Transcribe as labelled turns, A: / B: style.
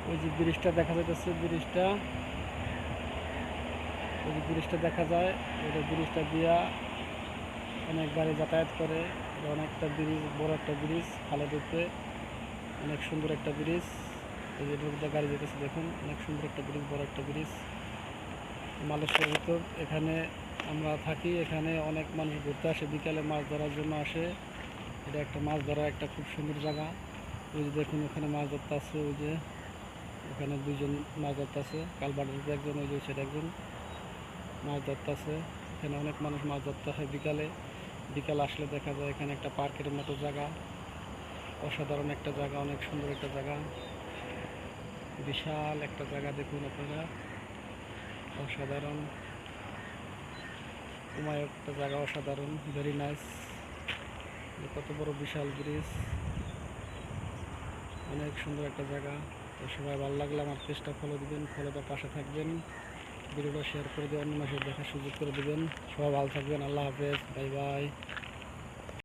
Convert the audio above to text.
A: ওই যে ব্রিজটা দেখা যাইতেছে, ওই যে ব্রিজটা দেখা যায়, ওই ব্রিজটা দিয়া অনেক গাড়ি যাতায়াত করে। এটা অনেকটা ব্রিজ, বড় একটা ব্রিজ, খালের উপরে। অনেক সুন্দর একটা ব্রিজ। এই যে নদীতে গাড়ি যেতেছে দেখুন, অনেক সুন্দর একটা ব্রিজ, বড় একটা ব্রিজ মালয়েশিয়ার ভিতর। এখানে আমরা থাকি, এখানে অনেক মানুষ ঘুরতে আসে, বিকালে মাছ ধরার জন্য আসে। এটা একটা মাছ ধরার একটা খুব সুন্দর জায়গা। ওই যে দেখুন ওখানে মাছ ধরতে আছে, ওই যে ওখানে দুইজন মাছ ধরতে আছে, কালবাটের একজন, ওই যে সেটা একজন মাছ ধরতে আছে। এখানে অনেক মানুষ মাছ ধরতে হয় বিকালে। বিকাল আসলে দেখা যায় এখানে একটা পার্কের মতো জায়গা, অসাধারণ একটা জায়গা, অনেক সুন্দর একটা জায়গা, বিশাল একটা জায়গা। দেখুন আপনারা, অসাধারণ অমায়িক একটা জায়গা, অসাধারণ, ভেরি নাইস। কত বড় বিশাল ব্রিজ, অনেক সুন্দর একটা জায়গা। তো সবাই ভালো লাগলে আমার পেজটা ফলো দিবেন, ফলোটার পাশে থাকবেন, ভিডিওটা শেয়ার করে দিয়ে অন্য মানুষের দেখার সুযোগ করে দিবেন। সবাই ভালো থাকবেন, আল্লাহ হাফেজ, বাই বাই।